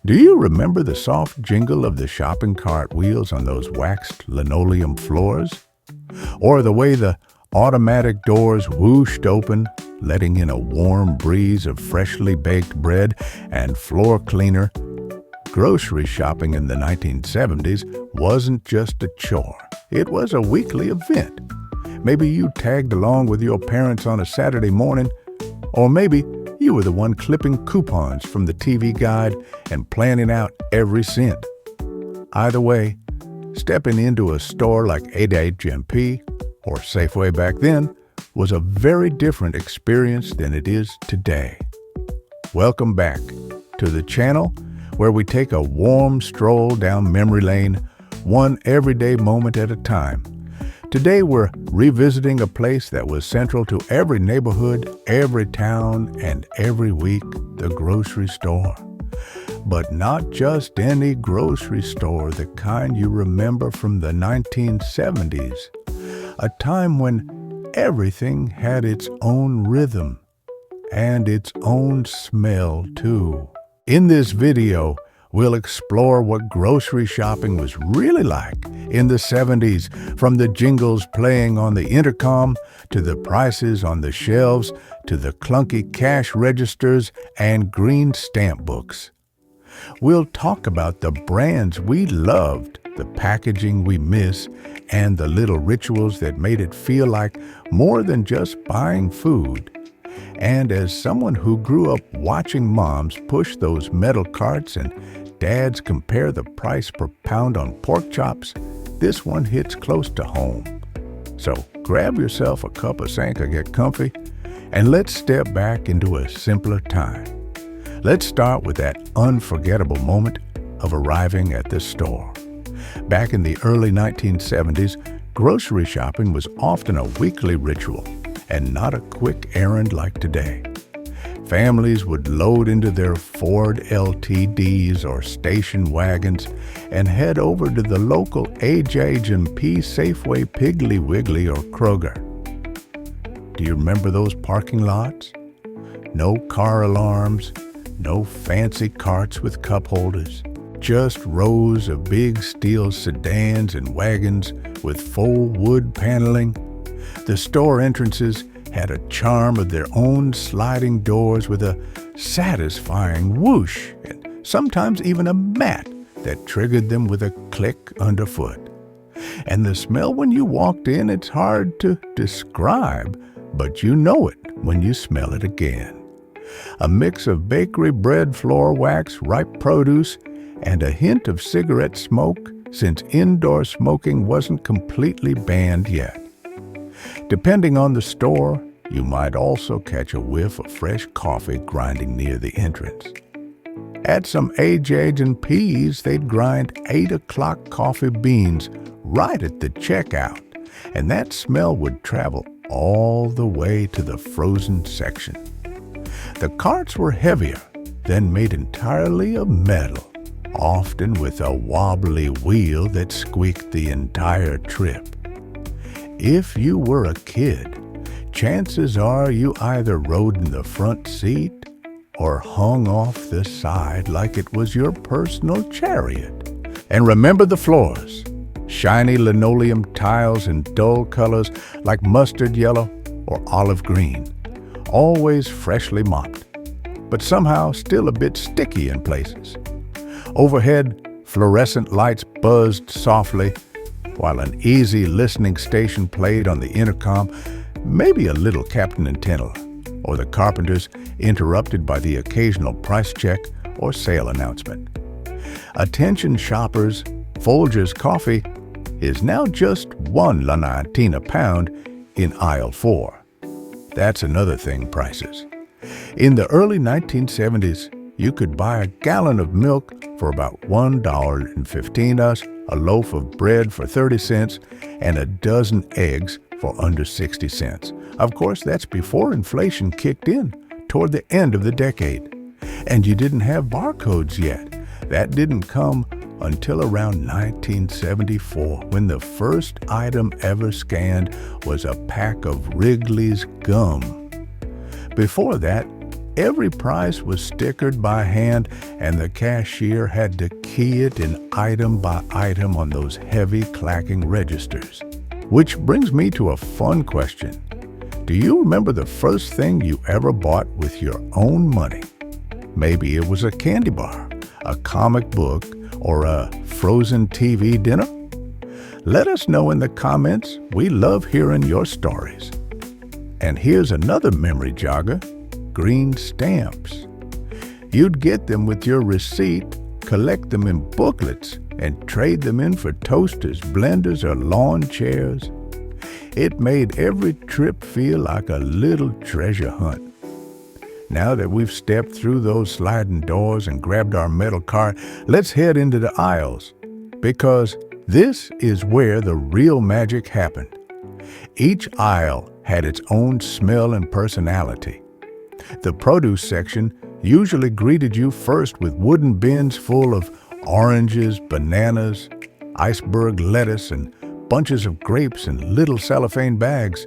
Do you remember the soft jingle of the shopping cart wheels on those waxed linoleum floors? Or the way the automatic doors whooshed open, letting in a warm breeze of freshly baked bread and floor cleaner? Grocery shopping in the 1970s wasn't just a chore. It was a weekly event. Maybe you tagged along with your parents on a Saturday morning, or maybe you were the one clipping coupons from the TV guide and planning out every cent. Either way, stepping into a store like H&M or Safeway back then was a very different experience than it is today. Welcome back to the channel where we take a warm stroll down memory lane, one everyday moment at a time. Today we're revisiting a place that was central to every neighborhood, every town, and every week, the grocery store. But not just any grocery store, the kind you remember from the 1970s, a time when everything had its own rhythm and its own smell too. In this video, we'll explore what grocery shopping was really like in the 70s, from the jingles playing on the intercom, to the prices on the shelves, to the clunky cash registers and green stamp books. We'll talk about the brands we loved, the packaging we miss, and the little rituals that made it feel like more than just buying food. And as someone who grew up watching moms push those metal carts and dads compare the price per pound on pork chops, this one hits close to home. So grab yourself a cup of Sanka, get comfy, and let's step back into a simpler time. Let's start with that unforgettable moment of arriving at the store. Back in the early 1970s, grocery shopping was often a weekly ritual and not a quick errand like today. Families would load into their Ford LTDs or station wagons and head over to the local H&P, Safeway, Piggly Wiggly, or Kroger. Do you remember those parking lots? No car alarms, no fancy carts with cup holders, just rows of big steel sedans and wagons with faux wood paneling. The store entrances had a charm of their own, sliding doors with a satisfying whoosh and sometimes even a mat that triggered them with a click underfoot. And the smell when you walked in, it's hard to describe, but you know it when you smell it again. A mix of bakery bread floor wax, ripe produce, and a hint of cigarette smoke, since indoor smoking wasn't completely banned yet. Depending on the store, you might also catch a whiff of fresh coffee grinding near the entrance. At some H&Ps, they'd grind 8 o'clock coffee beans right at the checkout, and that smell would travel all the way to the frozen section. The carts were heavier, then made entirely of metal, often with a wobbly wheel that squeaked the entire trip. If you were a kid, chances are you either rode in the front seat or hung off the side like it was your personal chariot. And remember the floors, shiny linoleum tiles in dull colors like mustard yellow or olive green, always freshly mopped, but somehow still a bit sticky in places. Overhead, fluorescent lights buzzed softly, while an easy listening station played on the intercom, maybe a little Captain and Tennille, or the Carpenters, interrupted by the occasional price check or sale announcement. Attention shoppers, Folgers coffee is now just $1.19 a pound in aisle 4. That's another thing, prices. In the early 1970s, you could buy a gallon of milk for about $1.15, a loaf of bread for 30 cents, and a dozen eggs for under 60 cents. Of course, that's before inflation kicked in toward the end of the decade. And you didn't have barcodes yet. That didn't come until around 1974, when the first item ever scanned was a pack of Wrigley's gum. Before that, every price was stickered by hand, and the cashier had to key it in item by item on those heavy clacking registers. Which brings me to a fun question. Do you remember the first thing you ever bought with your own money? Maybe it was a candy bar, a comic book, or a frozen TV dinner? Let us know in the comments. We love hearing your stories. And here's another memory jogger, green stamps. You'd get them with your receipt, collect them in booklets, and trade them in for toasters, blenders, or lawn chairs. It made every trip feel like a little treasure hunt. Now that we've stepped through those sliding doors and grabbed our metal cart, let's head into the aisles, because this is where the real magic happened. Each aisle had its own smell and personality. The produce section usually greeted you first with wooden bins full of oranges, bananas, iceberg lettuce, and bunches of grapes in little cellophane bags.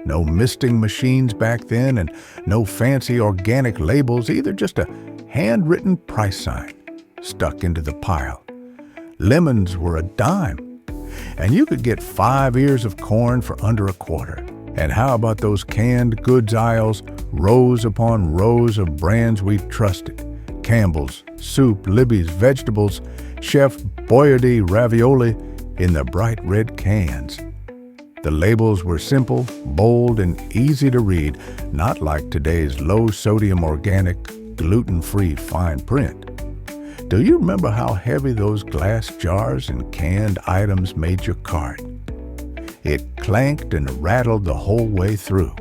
No misting machines back then, and no fancy organic labels either, just a handwritten price sign stuck into the pile. Lemons were a dime, and you could get 5 ears of corn for under a quarter. And how about those canned goods aisles, rows upon rows of brands we trusted? Campbell's, Soup, Libby's, Vegetables, Chef Boyardee ravioli in the bright red cans. The labels were simple, bold, and easy to read, not like today's low-sodium organic, gluten-free fine print. Do you remember how heavy those glass jars and canned items made your cart? It clanked and rattled the whole way through.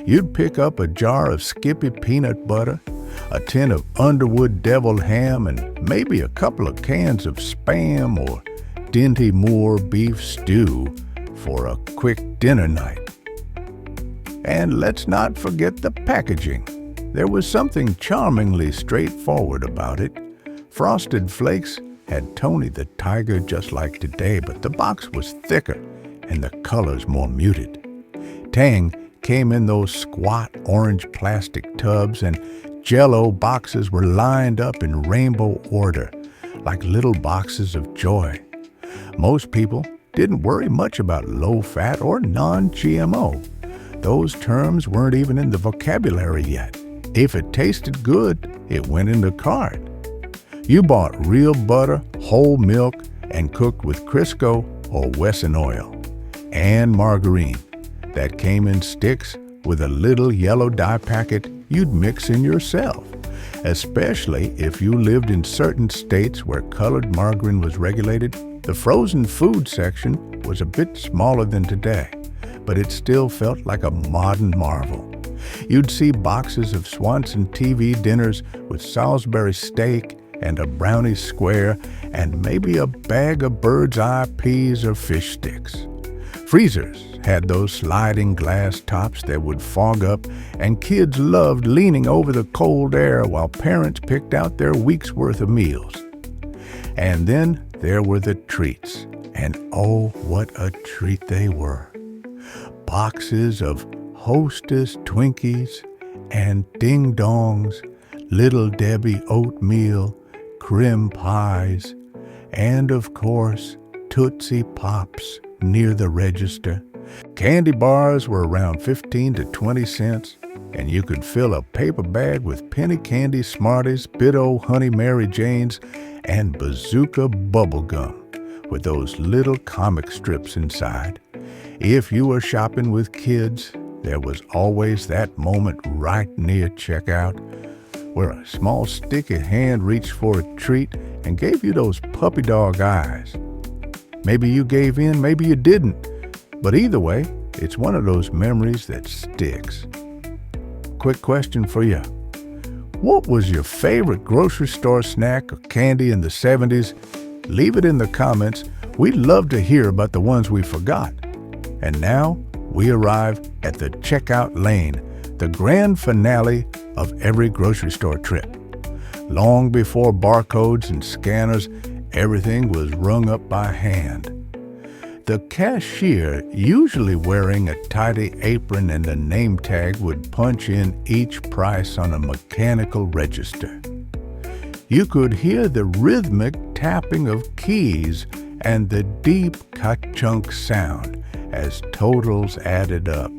You'd pick up a jar of Skippy peanut butter, a tin of Underwood deviled ham, and maybe a couple of cans of Spam or Dinty Moore beef stew for a quick dinner night. And let's not forget the packaging. There was something charmingly straightforward about it. Frosted Flakes had Tony the Tiger just like today, but the box was thicker and the colors more muted. Tang came in those squat orange plastic tubs, and Jell-O boxes were lined up in rainbow order, like little boxes of joy. Most people didn't worry much about low-fat or non-GMO. Those terms weren't even in the vocabulary yet. If it tasted good, it went in the cart. You bought real butter, whole milk, and cooked with Crisco or Wesson oil, and margarine that came in sticks with a little yellow dye packet you'd mix in yourself, especially if you lived in certain states where colored margarine was regulated. The frozen food section was a bit smaller than today, but it still felt like a modern marvel. You'd see boxes of Swanson TV dinners with Salisbury steak and a brownie square and maybe a bag of bird's eye peas or fish sticks. Freezers had those sliding glass tops that would fog up, and kids loved leaning over the cold air while parents picked out their week's worth of meals. And then there were the treats, and oh, what a treat they were. Boxes of Hostess Twinkies and Ding Dongs, Little Debbie oatmeal, Crim pies, and of course, Tootsie Pops near the register. Candy bars were around 15 to 20 cents, and you could fill a paper bag with penny candy Smarties, Bit-O Honey Mary Janes, and Bazooka bubble gum with those little comic strips inside. If you were shopping with kids, there was always that moment right near checkout where a small sticky hand reached for a treat and gave you those puppy dog eyes. Maybe you gave in, maybe you didn't, but either way, it's one of those memories that sticks. Quick question for you. What was your favorite grocery store snack or candy in the 70s? Leave it in the comments. We'd love to hear about the ones we forgot. And now we arrive at the checkout lane, the grand finale of every grocery store trip. Long before barcodes and scanners, everything was rung up by hand. The cashier, usually wearing a tidy apron and a name tag, would punch in each price on a mechanical register. You could hear the rhythmic tapping of keys and the deep ka-chunk sound as totals added up.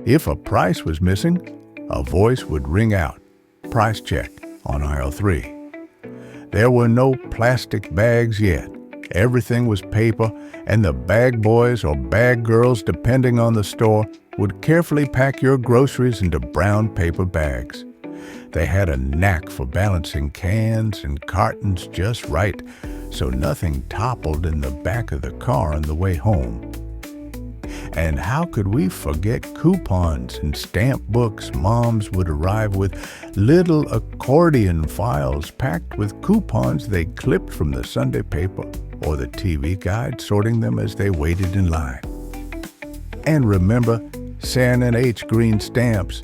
If a price was missing, a voice would ring out, "Price check," on aisle 3. There were no plastic bags yet. Everything was paper, and the bag boys or bag girls, depending on the store, would carefully pack your groceries into brown paper bags. They had a knack for balancing cans and cartons just right, so nothing toppled in the back of the car on the way home. And how could we forget coupons and stamp books? Moms would arrive with little accordion files packed with coupons they clipped from the Sunday paper or the TV guide, sorting them as they waited in line. And remember San and H green stamps.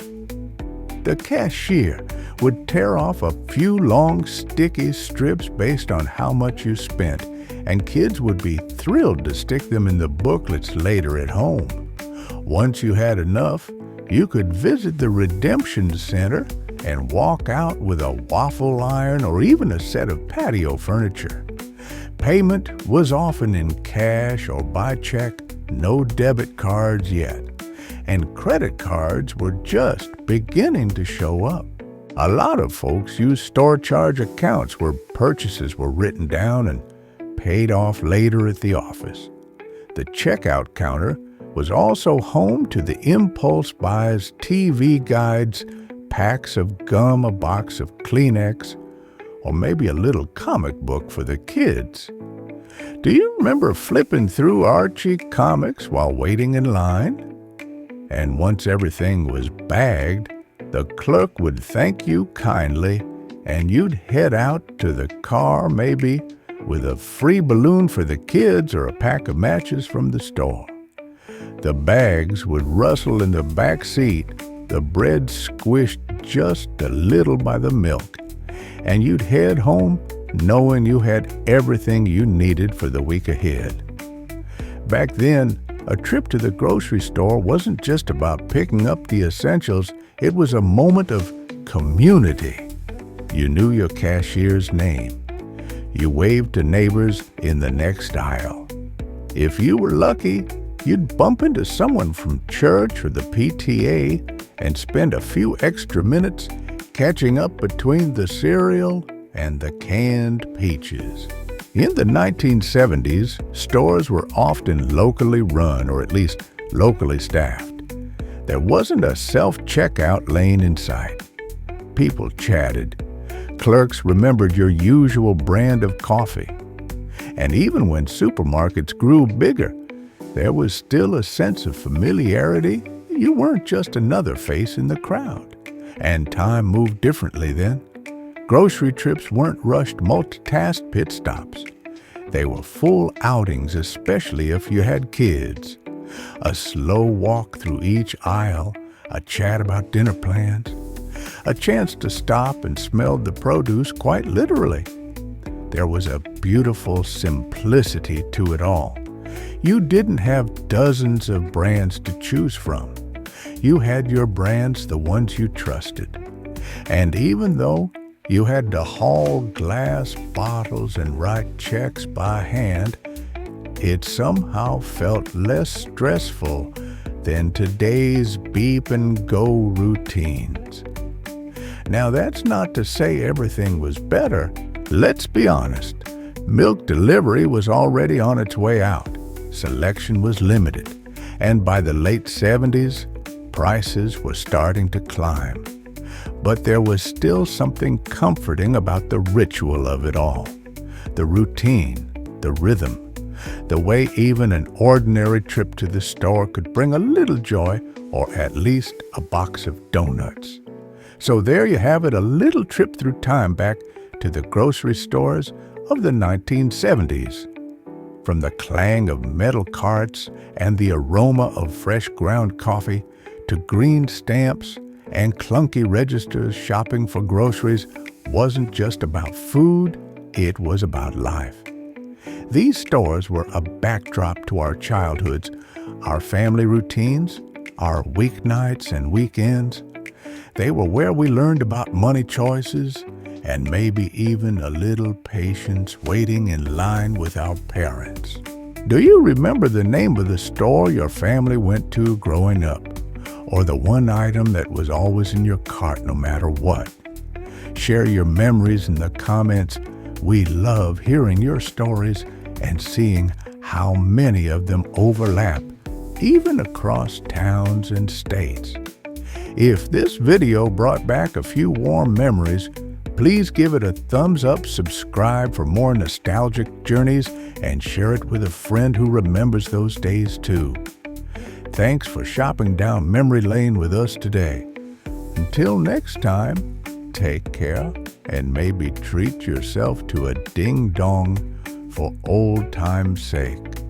The cashier would tear off a few long sticky strips based on how much you spent, and kids would be thrilled to stick them in the booklets later at home. Once you had enough, you could visit the redemption center and walk out with a waffle iron or even a set of patio furniture. Payment was often in cash or by check, no debit cards yet, and credit cards were just beginning to show up. A lot of folks used store charge accounts where purchases were written down and paid off later at the office. The checkout counter was also home to the impulse buys, TV guides, packs of gum, a box of Kleenex, or maybe a little comic book for the kids. Do you remember flipping through Archie comics while waiting in line? And once everything was bagged, the clerk would thank you kindly, and you'd head out to the car, maybe with a free balloon for the kids or a pack of matches from the store. The bags would rustle in the back seat, the bread squished just a little by the milk, and you'd head home knowing you had everything you needed for the week ahead. Back then, a trip to the grocery store wasn't just about picking up the essentials, it was a moment of community. You knew your cashier's name. You waved to neighbors in the next aisle. If you were lucky, you'd bump into someone from church or the PTA and spend a few extra minutes catching up between the cereal and the canned peaches. In the 1970s, stores were often locally run, or at least locally staffed. There wasn't a self-checkout lane in sight. People chatted. Clerks remembered your usual brand of coffee. And even when supermarkets grew bigger, there was still a sense of familiarity. You weren't just another face in the crowd. And time moved differently then. Grocery trips weren't rushed multitask pit stops. They were full outings, especially if you had kids. A slow walk through each aisle, a chat about dinner plans, a chance to stop and smell the produce quite literally. There was a beautiful simplicity to it all. You didn't have dozens of brands to choose from. You had your brands, the ones you trusted. And even though you had to haul glass bottles and write checks by hand, it somehow felt less stressful than today's beep and go routines. Now, that's not to say everything was better. Let's be honest. Milk delivery was already on its way out. Selection was limited. And by the late 70s, prices were starting to climb. But there was still something comforting about the ritual of it all. The routine, the rhythm, the way even an ordinary trip to the store could bring a little joy, or at least a box of donuts. So there you have it, a little trip through time back to the grocery stores of the 1970s. From the clang of metal carts and the aroma of fresh ground coffee to green stamps and clunky registers, shopping for groceries wasn't just about food, it was about life. These stores were a backdrop to our childhoods, our family routines, our weeknights and weekends. They were where we learned about money choices and maybe even a little patience waiting in line with our parents. Do you remember the name of the store your family went to growing up? Or the one item that was always in your cart no matter what? Share your memories in the comments. We love hearing your stories and seeing how many of them overlap, even across towns and states. If this video brought back a few warm memories, please give it a thumbs up, subscribe for more nostalgic journeys, and share it with a friend who remembers those days too. Thanks for shopping down memory lane with us today. Until next time, take care and maybe treat yourself to a ding-dong for old time's sake.